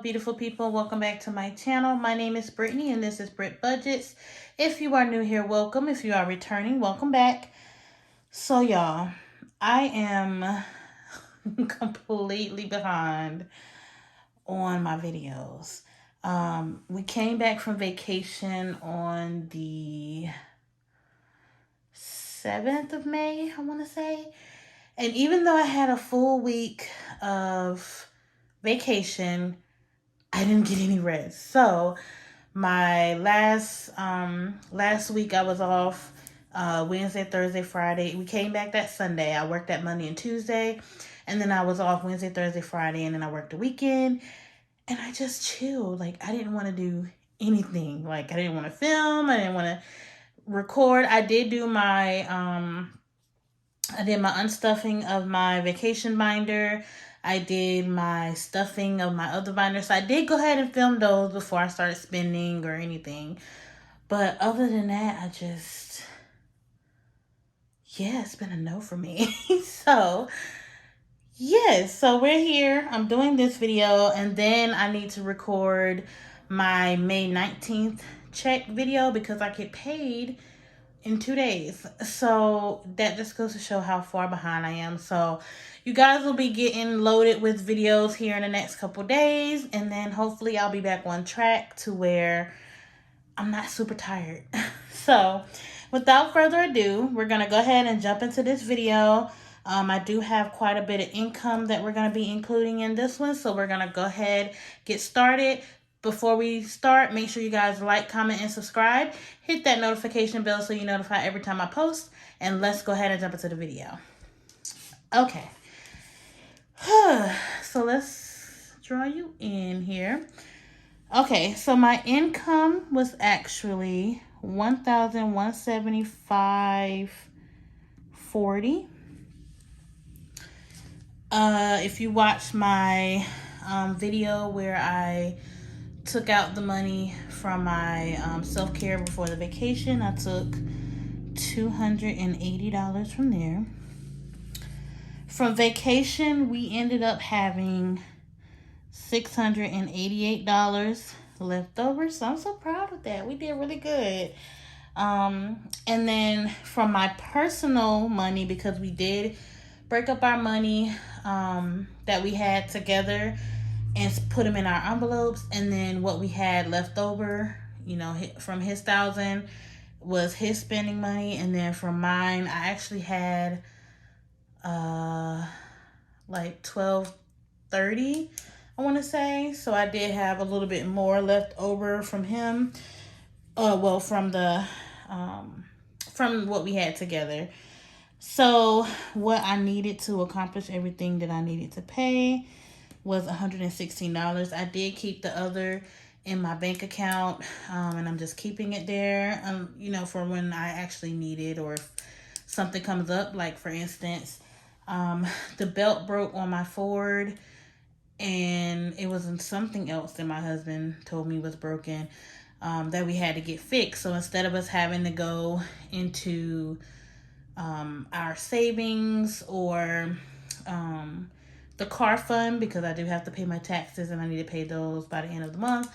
beautiful people. Welcome back to my channel. My name is Brittany and this is Brit Budgets. If you are new here, welcome. If you are returning, welcome back. So y'all, I am completely behind on my videos. We came back from vacation on the 7th of May, I want to say. And even though I had a full week of vacation, I didn't get any rest. So my last week I was off Wednesday, Thursday, Friday. We came back that Sunday. I worked that Monday and Tuesday, and then I was off Wednesday, Thursday, Friday, and then I worked the weekend. And I just chilled. Like, I didn't want to do anything. Like, I didn't want to film. I didn't want to record. I did do my unstuffing of my vacation binder. I did my stuffing of my other binder. So I did go ahead and film those before I started spending or anything. But other than that, it's been a no for me. So, yes. So we're here. I'm doing this video. And then I need to record my May 19th check video because I get paid in 2 days. So that just goes to show how far behind I am. So you guys will be getting loaded with videos here in the next couple days, and then hopefully I'll be back on track to where I'm not super tired. So without further ado, we're gonna go ahead and jump into this video. I do have quite a bit of income that we're gonna be including in this one, so we're gonna go ahead, get started. Before we start, make sure you guys like, comment, and subscribe. Hit that notification bell so you're notified every time I post. And let's go ahead and jump into the video. Okay. So let's draw you in here. Okay, so my income was actually $1,175.40. If you watch my video where I took out the money from my self-care before the vacation, I took $280 from there. From vacation, we ended up having $688 left over, so I'm so proud of that. We did really good. And then from my personal money, because we did break up our money that we had together and put them in our envelopes, and then what we had left over, you know, from his 1,000 was his spending money, and then from mine, I actually had like $1,230, I want to say. So I did have a little bit more left over from him. Well, from the from what we had together. So what I needed to accomplish everything that I needed to pay was $116. I did keep the other in my bank account, and I'm just keeping it there, you know, for when I actually need it, or if something comes up. Like, for instance, the belt broke on my Ford, and it was something else that my husband told me was broken, that we had to get fixed. So instead of us having to go into our savings or the car fund, because I do have to pay my taxes and I need to pay those by the end of the month.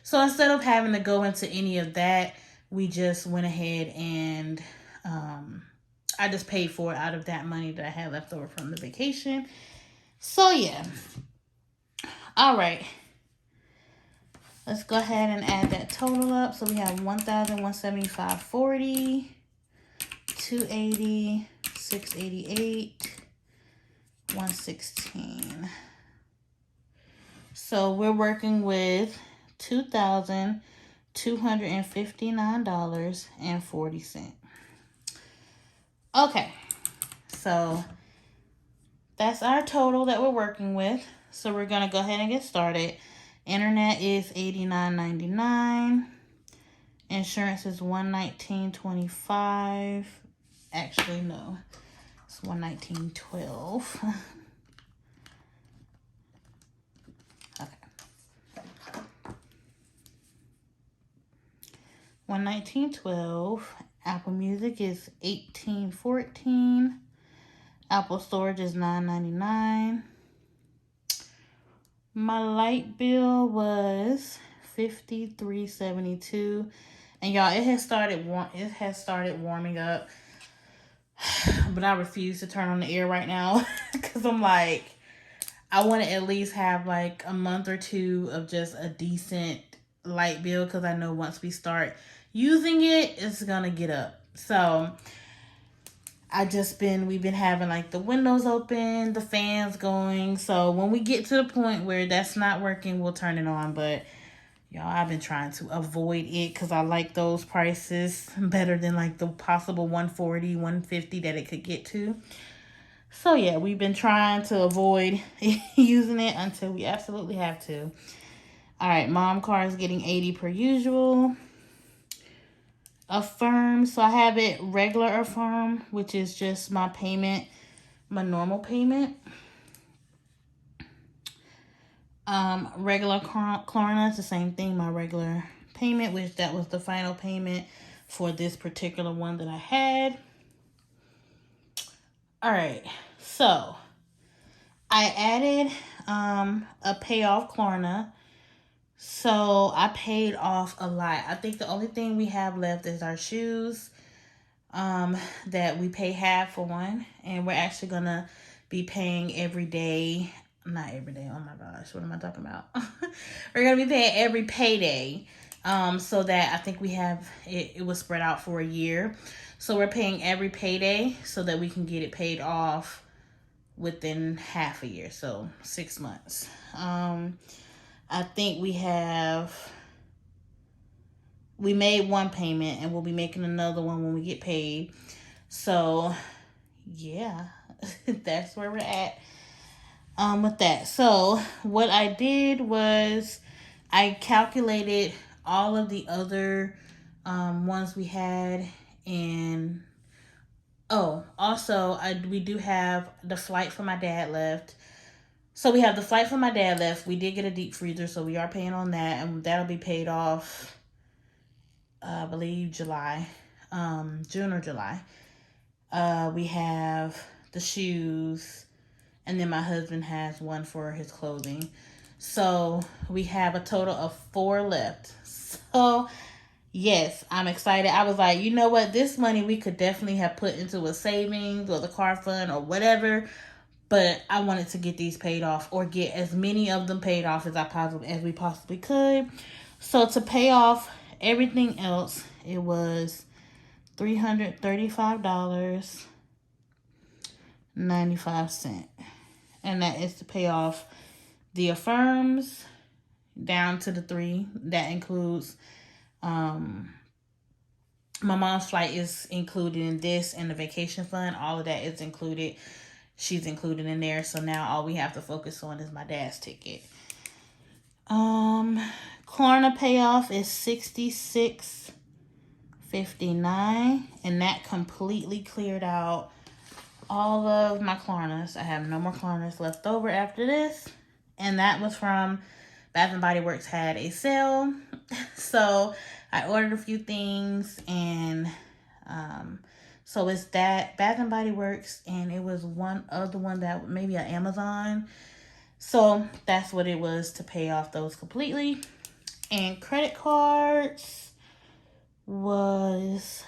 So instead of having to go into any of that, we just went ahead and I just paid for it out of that money that I had left over from the vacation. So yeah. All right. Let's go ahead and add that total up. So we have $1,175.40, $280, $688, $116. So we're working with $2,259.40. Okay, so that's our total that we're working with. So we're gonna go ahead and get started. Internet is $89.99. Insurance is $119.25. Actually, no, it's $119.12. Okay, $119.12. Apple Music is $18.14. Apple Storage is $9.99. My light bill was $53.72, and y'all, it has started warming up, but I refuse to turn on the air right now because I'm like, I want to at least have like a month or two of just a decent light bill, because I know once we start using it, it's gonna get up. So we've been having like the windows open, the fans going. So when we get to the point where that's not working, we'll turn it on. But y'all, I've been trying to avoid it because I like those prices better than like the possible 140, 150 that it could get to. So yeah, we've been trying to avoid using it until we absolutely have to. All right, mom car is getting 80 per usual. Affirm, so I have it regular Affirm, which is just my payment, my normal payment. Regular Klarna, it's the same thing, my regular payment, which that was the final payment for this particular one that I had. All right, so I added a payoff Klarna. So I paid off a lot. I think the only thing we have left is our shoes, that we pay half for one, and we're actually gonna be paying every day. Not every day. Oh my gosh, what am I talking about? We're gonna be paying every payday. So that I think we have it was spread out for a year. So we're paying every payday so that we can get it paid off within half a year, so 6 months. I think we made one payment and we'll be making another one when we get paid. So yeah, that's where we're at with that. So what I did was I calculated all of the other ones we had, and also we do have the flight for my dad left. So we have the flight for my dad left. We did get a deep freezer, so we are paying on that, and that'll be paid off, I believe July, June or July. We have the shoes, and then my husband has one for his clothing. So we have a total of 4 left. So yes, I'm excited. I was like, you know what? This money we could definitely have put into a savings or the car fund or whatever. But I wanted to get these paid off, or get as many of them paid off as we possibly could. So to pay off everything else, it was $335.95. And that is to pay off the Affirms down to the 3. That includes my mom's flight is included in this, and the vacation fund. All of that is included. She's included in there. So now all we have to focus on is my dad's ticket. Klarna payoff is $66.59, and that completely cleared out all of my Klarnas. I have no more Klarnas left over after this, and that was from Bath and Body Works had a sale. So I ordered a few things, and so it's that Bath and Body Works, and it was one other one that maybe an Amazon. So that's what it was to pay off those completely. And credit cards was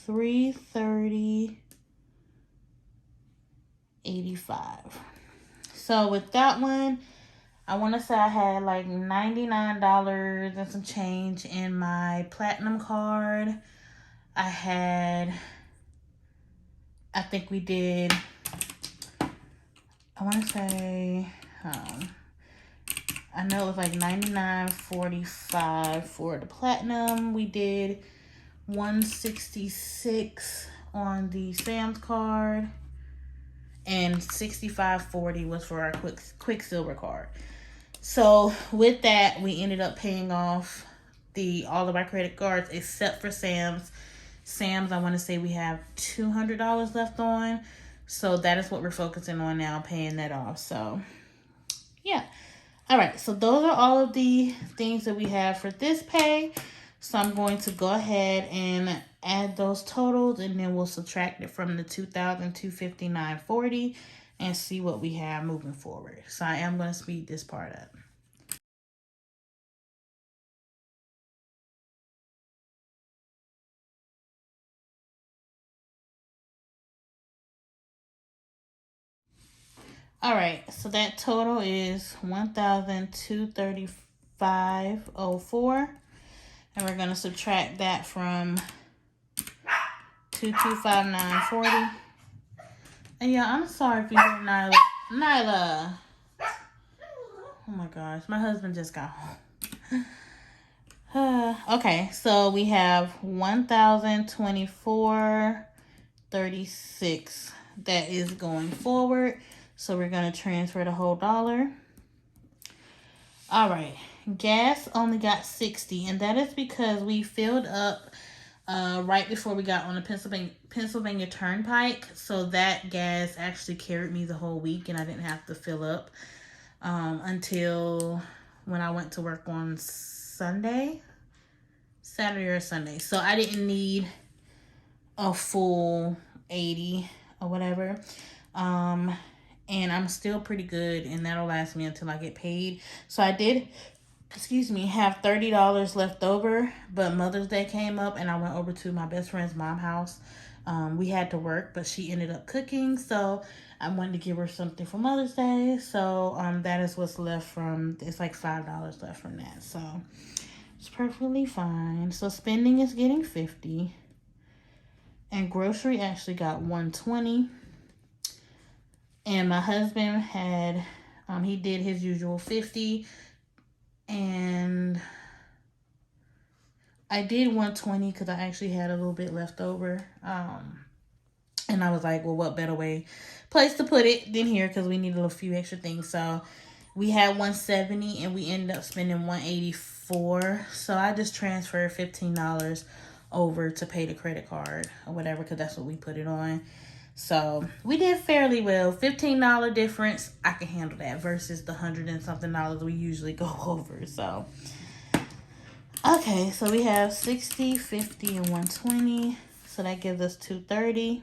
$330.85. So with that one, I want to say I had like $99 and some change in my platinum card. I think we did, I want to say, I know it was like $99.45 for the platinum. We did $166 on the Sam's card, and $65.40 was for our Quicksilver card. So with that, we ended up paying off all of our credit cards except for Sam's. Sam's, I want to say we have $200 left on. So that is what we're focusing on now, paying that off. So yeah. All right. So those are all of the things that we have for this pay. So I'm going to go ahead and add those totals, and then we'll subtract it from the $2,259.40 and see what we have moving forward. So I am going to speed this part up. All right, so that total is $1,235.04, and we're gonna subtract that from $2,259.40. And yeah, I'm sorry if you hear Nyla. Nyla. Oh my gosh, my husband just got home. Okay, so we have $1,024.36 that is going forward. So we're going to transfer the whole dollar. All right. Gas only got 60, and that is because we filled up right before we got on the Pennsylvania Turnpike. So that gas actually carried me the whole week, and I didn't have to fill up until when I went to work on Saturday or Sunday. So I didn't need a full 80 or whatever. And I'm still pretty good, and that'll last me until I get paid. So I did, have $30 left over, but Mother's Day came up, and I went over to my best friend's mom's house. We had to work, but she ended up cooking, so I wanted to give her something for Mother's Day. So that is what's left from, it's like $5 left from that. So it's perfectly fine. So spending is getting 50, and grocery actually got 120. And my husband had, he did his usual 50, and I did 120 because I actually had a little bit left over. And I was like, well, what better place to put it than here, because we needed a few extra things. So we had 170, and we ended up spending 184. So I just transferred $15 over to pay the credit card or whatever, because that's what we put it on. So we did fairly well. $15 difference, I can handle that, versus the $100 and something we usually go over. So okay, so we have 60, 50, and 120. So that gives us 230.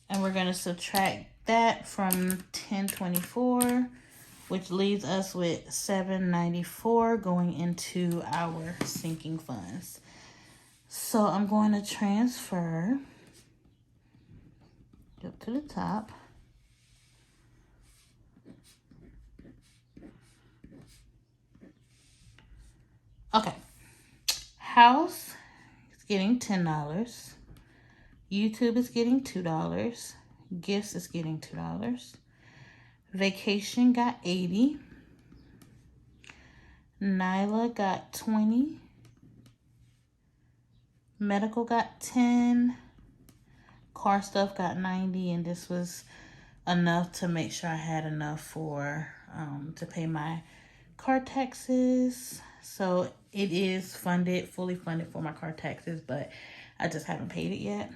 And we're going to subtract that from 1024, which leaves us with 794 going into our sinking funds. So I'm going to transfer up to the top. Okay. House is getting $10. YouTube is getting $2. Gifts is getting $2. Vacation got 80. Nyla got 20. Medical got 10. Car stuff got 90, and this was enough to make sure I had enough for to pay my car taxes. So it is funded, fully funded for my car taxes, but I just haven't paid it yet.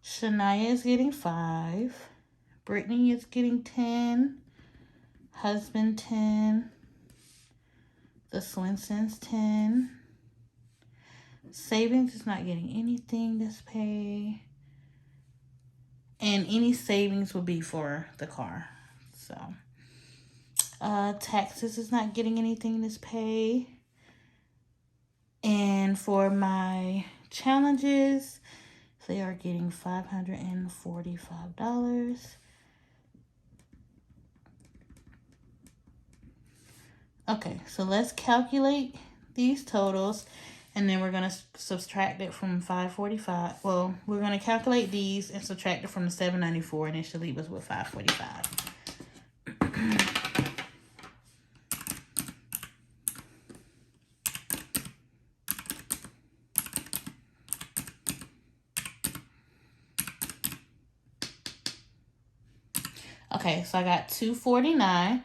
Shania is getting 5. Brittany is getting 10. Husband 10. The Swensons 10. Savings is not getting anything this pay. And any savings will be for the car. So taxes is not getting anything this pay. And for my challenges, they are getting $545. Okay, so let's calculate these totals, and then we're going to subtract it from 545. Well, we're going to calculate these and subtract it from the 794, and it should leave us with 545. Okay, so I got 249,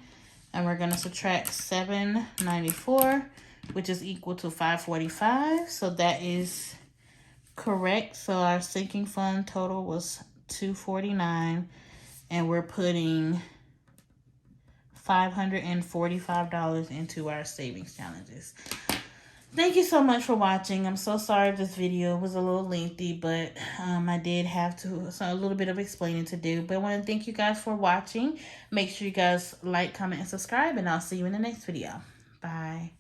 and we're going to subtract 794, which is equal to 545. So that is correct. So our sinking fund total was 249, and we're putting $545 into our savings challenges. Thank you so much for watching. I'm so sorry if this video was a little lengthy, but I did have to, so a little bit of explaining to do. But I want to thank you guys for watching. Make sure you guys like, comment, and subscribe, and I'll see you in the next video. Bye.